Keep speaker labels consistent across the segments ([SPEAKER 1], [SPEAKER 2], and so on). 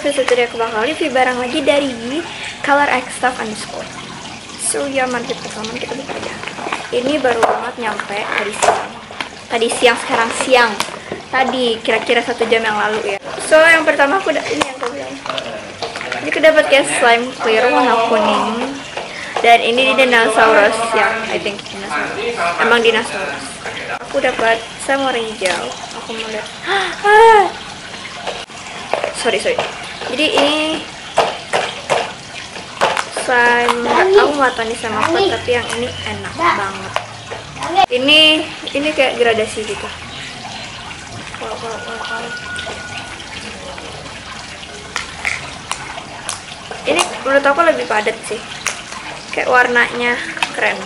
[SPEAKER 1] episode tadi aku bakal review barang lagi dari Color X Stuff _ So ya, mari kita buka aja. Ini baru banget nyampe tadi siang, sekarang siang. Tadi kira-kira 1 jam yang lalu ya. So yang pertama aku ini yang aku bilang. Jadi aku dapat kayak slime clear warna kuning. Dan ini dinosaurus yang I think dinosaurus. Emang dinosaurus. Aku dapat sama warna hijau. Aku mau lihat. Sorry. Jadi ini slime, aku nggak tahu nih sama apa, tapi yang ini enak banget. Ini kayak gradasi gitu. Wow. Ini menurut aku lebih padat sih. Kayak warnanya keren.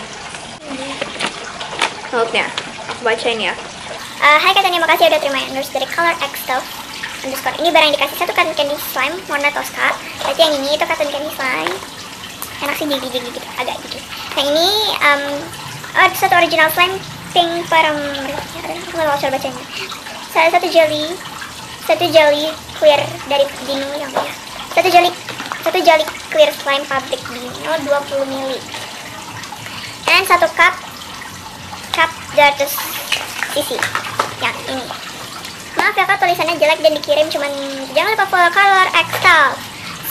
[SPEAKER 1] Note-nya, aku bacain ya.
[SPEAKER 2] Hai katanya, makasih udah terima endorse dari Color X Stuff _ Ini barang yang dikasih satu cotton candy slime warna Tosca. Berarti yang ini itu cotton candy slime. Enak sih, jigi gitu, agak gitu. Yang ini satu original slime pink parameric. Aku nggak mau coba bacanya. Satu jelly clear dari Dino yang ya. Satu jelly clear slime pabrik Dino 20 ml. Dan satu cup 200 cc. Yang ini. Maaf ya kak, tulisannya jelek dan dikirim, cuman jangan lupa follow Color X Stuff.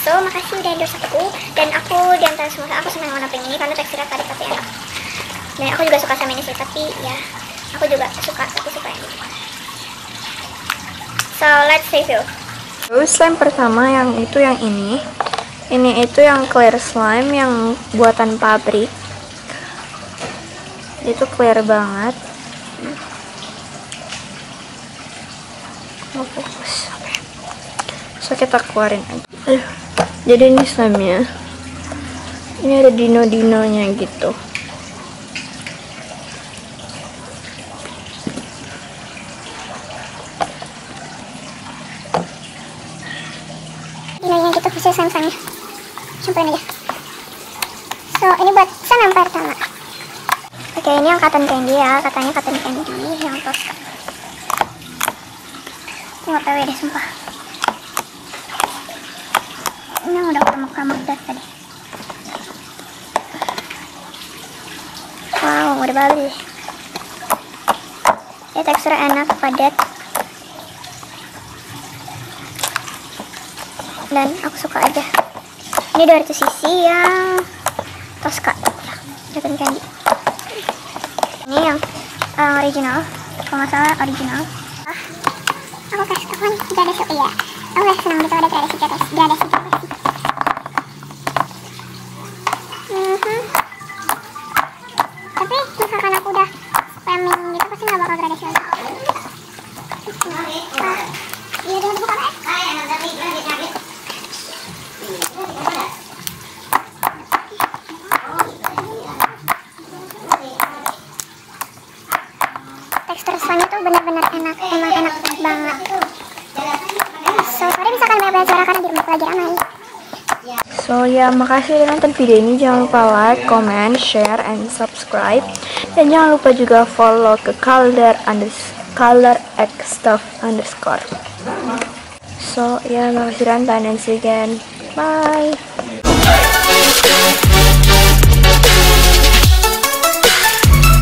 [SPEAKER 2] So makasih udah endorse aku, dan aku diantara semua aku senang warna pink ini karena teksturnya tadi pasti enak. Dan aku juga suka sama ini sih, tapi ya aku juga suka yang ini. So let's review.
[SPEAKER 1] Slime pertama yang ini. Ini itu yang clear slime yang buatan pabrik. Itu clear banget. Mau fokus. Oke. So kita keluarin aja. Aduh. Jadi ini slime-nya. Ini ada dino-dinonya gitu.
[SPEAKER 2] Dinonya gitu, khusus slime-nya. Campurin aja. So ini buat slime yang pertama. Oke, ini yang cotton candy ya. Katanya cotton candy yang Tosca. Aku nggak tahu deh sumpah. Ini yang udah keramuk dari tadi. Wow, udah bagus. Ya, teksturnya enak, padat. Dan aku suka aja. Ini 200 cc yang Tosca. Cotton candy. Ini yang original. Kalau nggak salah original. Aku kasih kawan gradasi ya. Aku gak senang gitu ada gradasi. Tapi misalkan aku udah spamming gitu pasti gak bakal gradasi lagi. Iya udah buka ya. Tekstur slime itu benar-benar enak, emang enak banget. So sorry misalkan banyak suara karena di rumah aku lagi ramai.
[SPEAKER 1] So ya, makasih udah nonton video ini. Jangan lupa like, comment, share, and subscribe. Dan jangan lupa juga follow ke Color X Stuff _ So ya, makasih Rantan, and see you again. Bye.